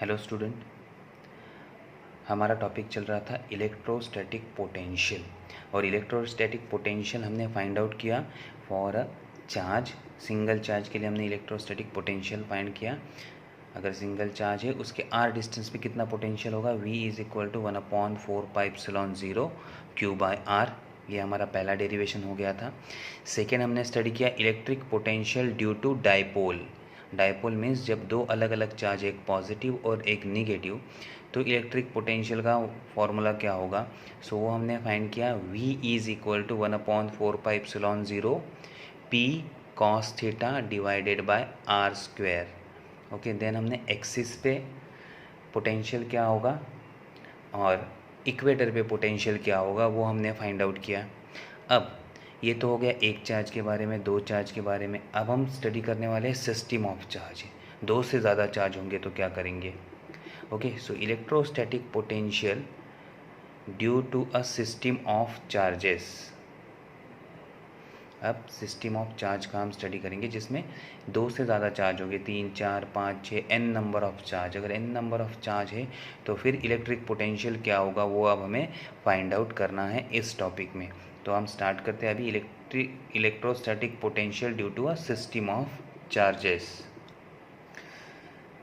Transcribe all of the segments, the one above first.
Hello student, हमारा topic चल रहा था इलेक्ट्रोस्टैटिक पोटेंशियल। और इलेक्ट्रोस्टैटिक पोटेंशियल हमने फाइंड आउट किया for a charge. Single charge के लिए हमने इलेक्ट्रोस्टैटिक पोटेंशियल फाइंड किया। अगर सिंगल चार्ज है उसके आर डिस्टेंस पे कितना पोटेंशियल होगा, V is equal to 1/4πε0 Q/r। ये हमारा पहला डेरिवेशन हो गया था। सेकेंड हमने स्टडी किया electric potential due to dipole. Dipole means जब दो अलग अलग चार्ज, एक पॉजिटिव और एक निगेटिव, तो इलेक्ट्रिक पोटेंशियल का फॉर्मूला क्या होगा। सो वो हमने फाइंड किया, V is equal to 1/4πε0 P cos theta divided by R square. Okay, then हमने एक्सिस पे पोटेंशियल क्या होगा और इक्वेटर पे पोटेंशियल क्या होगा वो हमने फाइंड आउट किया। अब ये तो हो गया एक चार्ज के बारे में, दो चार्ज के बारे में। अब हम स्टडी करने वाले हैं सिस्टम ऑफ चार्ज। दो से ज़्यादा चार्ज होंगे तो क्या करेंगे। Okay, so electrostatic potential due to a system of charges. अब सिस्टम ऑफ चार्ज का हम स्टडी करेंगे जिसमें दो से ज़्यादा चार्ज होंगे, 3, 4, 5, 6 n नंबर ऑफ चार्ज। अगर n नंबर ऑफ चार्ज है तो फिर इलेक्ट्रिक पोटेंशियल क्या होगा वो अब हमें फाइंड आउट करना है इस टॉपिक में। तो हम स्टार्ट करते हैं अभी electrostatic potential due to a system of charges.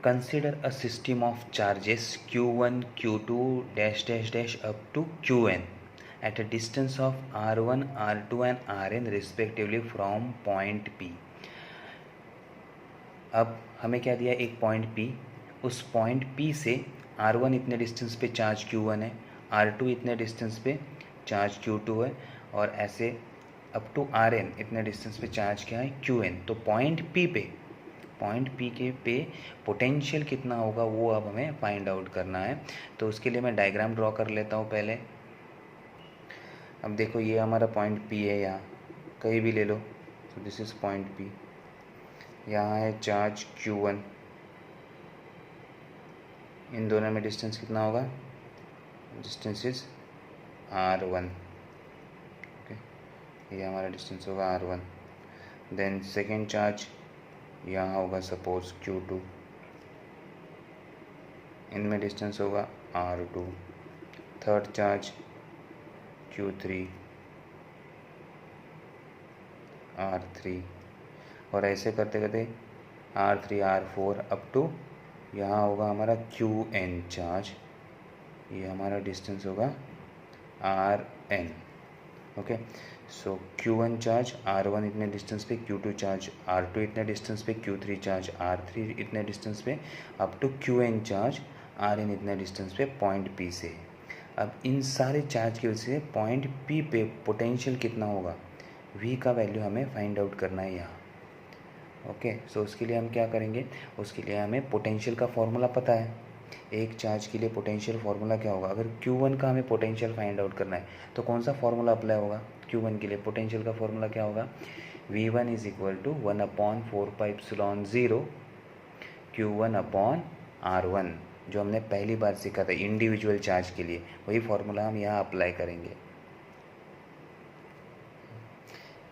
Consider a system of charges q1, q2 dash dash dash up to qn at a distance of r1, r2 and rn respectively from point P। अब हमें क्या दिया, एक point P। उस point P से r1 इतने distance पे charge q1 है, r2 इतने डिस्टेंस पे चार्ज q2 है, और ऐसे अप टू rn इतने डिस्टेंस पे चार्ज क्या है, qn। तो पॉइंट P के पे पोटेंशियल कितना होगा वो अब हमें फाइंड आउट करना है। तो उसके लिए मैं डायग्राम ड्रॉ कर लेता हूँ पहले। अब देखो, ये हमारा पॉइंट P है, यहाँ कहीं भी ले लो। तो दिस इज़ पॉइंट P। यहाँ है चार्ज Q1। इन दोनों में डिस्टेंस कितना होगा, डिस्टेंस इज R1। ओके, ये हमारा डिस्टेंस होगा R1। देन सेकेंड चार्ज यहाँ होगा सपोज Q2। इनमें डिस्टेंस होगा R2। Third charge Q3, R3, और ऐसे करते करते R3, R4 अप टू यहाँ होगा हमारा Qn चार्ज। ये हमारा डिस्टेंस होगा Rn। ओके, सो Q1 चार्ज R1 इतने डिस्टेंस पे, Q2 चार्ज R2 इतने डिस्टेंस पे, Q3 चार्ज R3 इतने डिस्टेंस पे, up to Qn charge Rn इतने डिस्टेंस पे पॉइंट P से। अब इन सारे चार्ज की वजह से पॉइंट P पे पोटेंशियल कितना होगा, V का वैल्यू हमें फाइंड आउट करना है यहाँ। ओके, सो उसके लिए हम क्या करेंगे, उसके लिए हमें पोटेंशियल का फॉर्मूला पता है। एक चार्ज के लिए पोटेंशियल फार्मूला क्या होगा, अगर Q1 का हमें पोटेंशियल फाइंड आउट करना है तो कौन सा फार्मूला अप्लाई होगा। Q1 के लिए पोटेंशियल का फार्मूला क्या होगा, V1 is equal to 1/4πε0 Q1/R1, जो हमने पहली बार सीखा था इंडिविजुअल चार्ज के लिए। वही फार्मूला हम यहाँ अप्लाई करेंगे।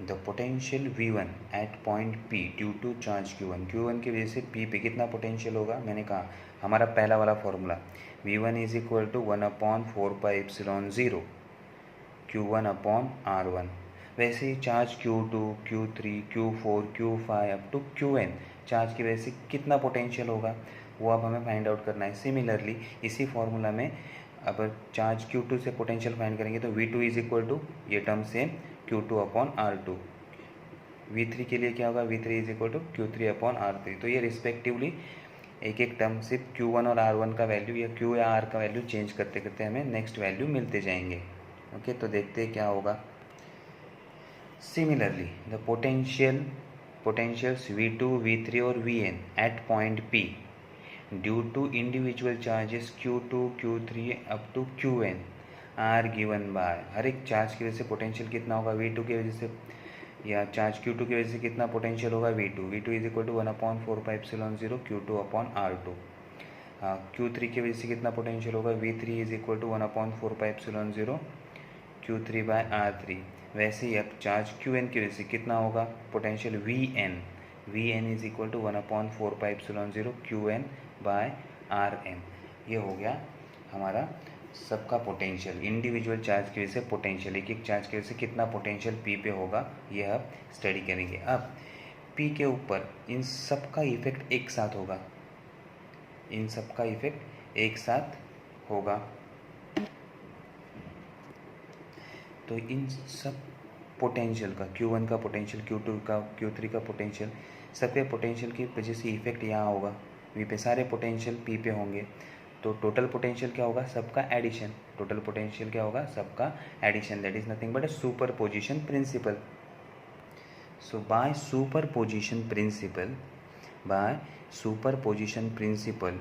The potential V1 at point P due to charge Q1 की वजह से P पे कितना पोटेंशियल होगा, मैंने कहा हमारा पहला वाला formula V1 is equal to 1/4πε0 Q1/R1। वैसे ही charge Q2, Q3, Q4, Q5 up to Qn charge की वजह से कितना पोटेंशियल होगा वो अब हमें फाइंड आउट करना है। सिमिलरली इसी फॉर्मूला में अब चार्ज Q2 से पोटेंशियल फाइंड करेंगे तो V2 इज इक्वल टू, ये टर्म सेम, Q2/R2। V3 के लिए क्या होगा, V3 is equal to Q3/R3। तो ये रिस्पेक्टिवली एक एक टर्म से Q1 और R1 का वैल्यू या Q या R का वैल्यू चेंज करते करते हमें नेक्स्ट वैल्यू मिलते जाएंगे। ओके, तो देखते हैं क्या होगा। Similarly the potentials V2, V3 और Vn at point P due to individual charges Q2, Q3 up to Qn are given by. हर एक चार्ज की वजह से पोटेंशियल कितना होगा, V2 की वजह से या चार्ज Q2 की वजह से कितना पोटेंशियल होगा, V2 is equal to 1/4πε0 Q2/R2। Q3 की वजह से कितना पोटेंशियल होगा, V3 is equal to 1/4πε0 Q3/R3। वैसे ही अब चार्ज Qn की वजह से कितना होगा potential, Vn is equal to 1/4πε0 Qn/R R N. ये हो गया हमारा सबका पोटेंशियल, इंडिविजुअल चार्ज की वजह से पोटेंशियल, एक एक चार्ज की वजह से कितना पोटेंशियल पी पे होगा ये अब स्टडी करेंगे। अब पी के ऊपर इन सब का इफेक्ट एक साथ होगा, इन सब का इफेक्ट एक साथ होगा। तो इन सब पोटेंशियल का, Q1 का पोटेंशियल, Q2 का, Q3 का पोटेंशियल, सबके पोटेंशियल की वजह से इफेक्ट यहाँ होगा, वी पे सारे पोटेंशियल पी पे होंगे। तो टोटल पोटेंशियल क्या होगा, सबका एडिशन। टोटल पोटेंशियल क्या होगा, सबका addition, that is nothing but a superposition principle. So by superposition principle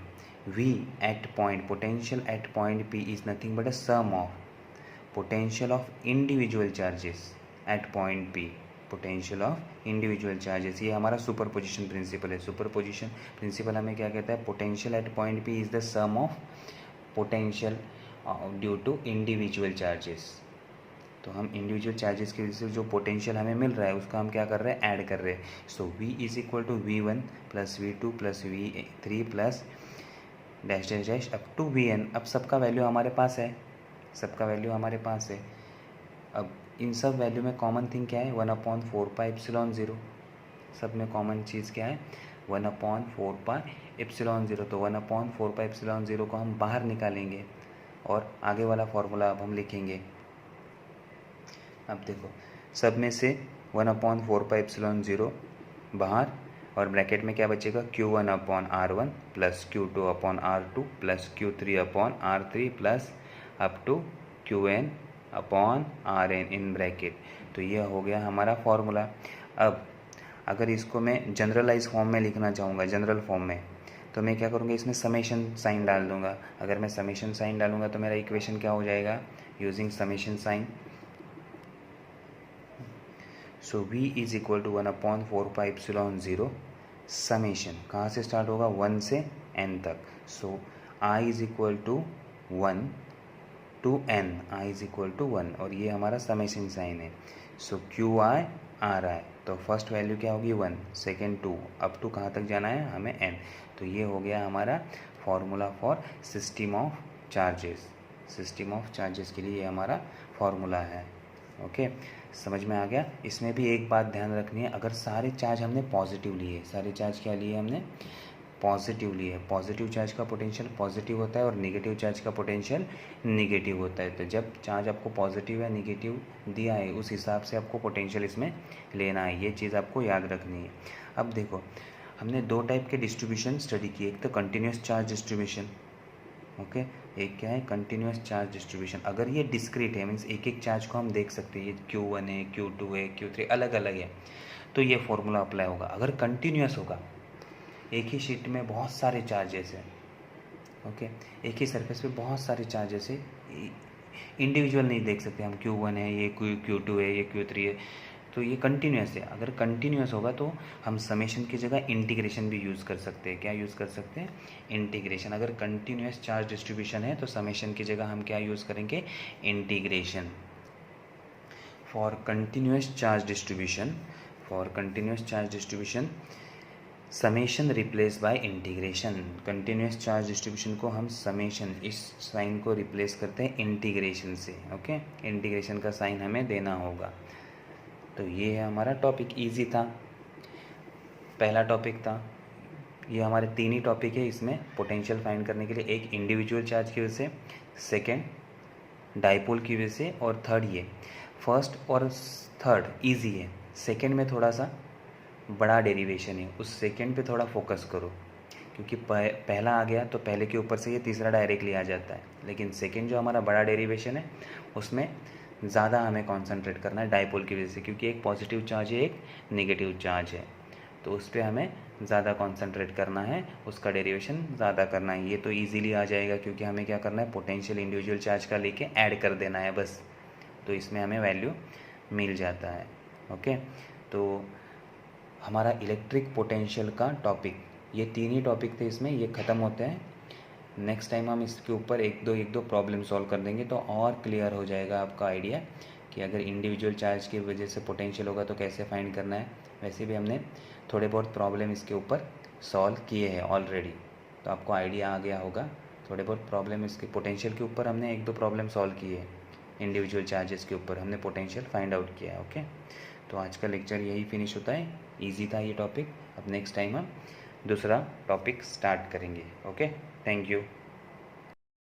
V at point, potential at point P is nothing but a sum of potential of individual charges at point P, potential of individual charges. ये हमारा superposition principle है। Superposition principle हमें क्या कहता है, potential at point P is the sum of potential due to individual charges. तो हम individual charges की वजह से जो पोटेंशियल हमें मिल रहा है उसका हम क्या कर रहे हैं, ऐड कर रहे हैं। So V is equal to V1 plus V2 plus V3 plus dash dash dash up to Vn। अब सबका वैल्यू हमारे पास है, सबका वैल्यू हमारे पास है। अब इन सब वैल्यू में कॉमन थिंग क्या है, 1/4πε0। सब में कॉमन चीज़ क्या है, 1/4πε0। तो 1/4πε0 को हम बाहर निकालेंगे और आगे वाला फॉर्मूला अब हम लिखेंगे। अब देखो सब में से 1/4πε0 बाहर और ब्रैकेट में क्या बचेगा, Q1/R1 plus Q2/R2 plus Q3/R3 plus up to Qn/Rn in bracket. तो ये हो गया हमारा फॉर्मूला। अब अगर इसको मैं जनरलाइज फॉर्म में लिखना चाहूँगा, जनरल फॉर्म में, तो मैं क्या करूँगा, इसमें समेशन साइन डाल दूँगा। अगर मैं समेशन साइन डालूँगा तो मेरा इक्वेशन क्या हो जाएगा, using summation sign. So V is equal to 1/4πε0 summation, कहाँ से स्टार्ट होगा, 1 से n तक। So I is equal to 1 to n, I is equal to 1, और ये हमारा समेशन साइन है। सो QI RI, तो फर्स्ट वैल्यू क्या होगी 1, सेकेंड 2, अप टू कहाँ तक जाना है हमें n। तो ये हो गया हमारा formula for system of charges. System of charges के लिए ये हमारा फॉर्मूला है। ओके, समझ में आ गया। इसमें भी एक बात ध्यान रखनी है, अगर सारे चार्ज हमने पॉजिटिव लिए, सारे चार्ज क्या लिए हमने, पॉजिटिव लिए। पॉजिटिव चार्ज का पोटेंशियल पॉजिटिव होता है और नेगेटिव चार्ज का पोटेंशियल नेगेटिव होता है। तो जब चार्ज आपको पॉजिटिव या नेगेटिव दिया है उस हिसाब से आपको पोटेंशियल इसमें लेना है, ये चीज़ आपको याद रखनी है। अब देखो हमने दो टाइप के डिस्ट्रीब्यूशन स्टडी किए, एक तो कंटिन्यूस चार्ज डिस्ट्रीब्यूशन, ओके, एक क्या है, कंटिन्यूस चार्ज डिस्ट्रीब्यूशन। अगर ये डिस्क्रीट है, मीन्स एक एक चार्ज को हम देख सकते हैं, ये Q1 है, Q2 है, Q3 अलग अलग है, तो ये फॉर्मूला अप्लाई होगा। अगर कंटिन्यूस होगा, एक ही शीट में बहुत सारे चार्जेस हैं, ओके, एक ही सरफेस पे बहुत सारे चार्जेस है, इंडिविजुअल नहीं देख सकते हम, Q1 है, ये Q2 है, ये Q3 है, तो ये कंटिन्यूस है। अगर कंटिन्यूस होगा तो हम समेशन की जगह इंटीग्रेशन भी यूज़ कर सकते हैं। क्या यूज़ कर सकते हैं, इंटीग्रेशन। अगर कंटिन्यूस चार्ज डिस्ट्रीब्यूशन है तो समेशन की जगह हम क्या यूज़ करेंगे, integration. For continuous charge distribution summation replace by integration. Continuous charge distribution को हम समेशन, इस साइन को रिप्लेस करते हैं इंटीग्रेशन से। ओके, इंटीग्रेशन का साइन हमें देना होगा। तो ये है हमारा टॉपिक, इजी था, पहला टॉपिक था। ये हमारे तीन ही टॉपिक है इसमें पोटेंशियल फाइंड करने के लिए, एक इंडिविजुअल चार्ज की वजह से, सेकेंड डाइपोल की वजह से, और थर्ड ये। फर्स्ट और थर्ड इजी है, सेकेंड में थोड़ा सा बड़ा डेरिवेशन है, उस सेकेंड पे थोड़ा फोकस करो, क्योंकि पहला आ गया तो पहले के ऊपर से ये तीसरा डायरेक्टली आ जाता है। लेकिन सेकेंड जो हमारा बड़ा डेरिवेशन है उसमें ज़्यादा हमें कंसंट्रेट करना है डाइपोल की वजह से, क्योंकि एक पॉजिटिव चार्ज है, एक नेगेटिव चार्ज है, तो उस पर हमें ज़्यादा कंसंट्रेट करना है, उसका डेरिवेशन ज़्यादा करना है। ये तो इजीली आ जाएगा क्योंकि हमें क्या करना है, पोटेंशियल इंडिविजुअल चार्ज का लेके ऐड कर देना है बस, तो इसमें हमें वैल्यू मिल जाता है। ओके, तो हमारा इलेक्ट्रिक पोटेंशियल का टॉपिक, ये तीन ही टॉपिक थे इसमें, ये ख़त्म होते हैं। नेक्स्ट टाइम हम इसके ऊपर एक दो प्रॉब्लम सॉल्व कर देंगे, तो और क्लियर हो जाएगा आपका आइडिया कि अगर इंडिविजुअल चार्ज की वजह से पोटेंशियल होगा तो कैसे फाइंड करना है। वैसे भी हमने थोड़े बहुत प्रॉब्लम इसके ऊपर सॉल्व किए हैं ऑलरेडी। तो आपको आइडिया आ गया होगा। थोड़े बहुत प्रॉब्लम इसके पोटेंशियल के ऊपर हमने 1-2 प्रॉब्लम सॉल्व किए हैं, इंडिविजुअल चार्जेस के ऊपर हमने पोटेंशियल फाइंड आउट किया है। ओके, तो आज का लेक्चर यही फिनिश होता है। ईजी था ये टॉपिक। अब नेक्स्ट टाइम हम दूसरा टॉपिक स्टार्ट करेंगे। Okay, thank you.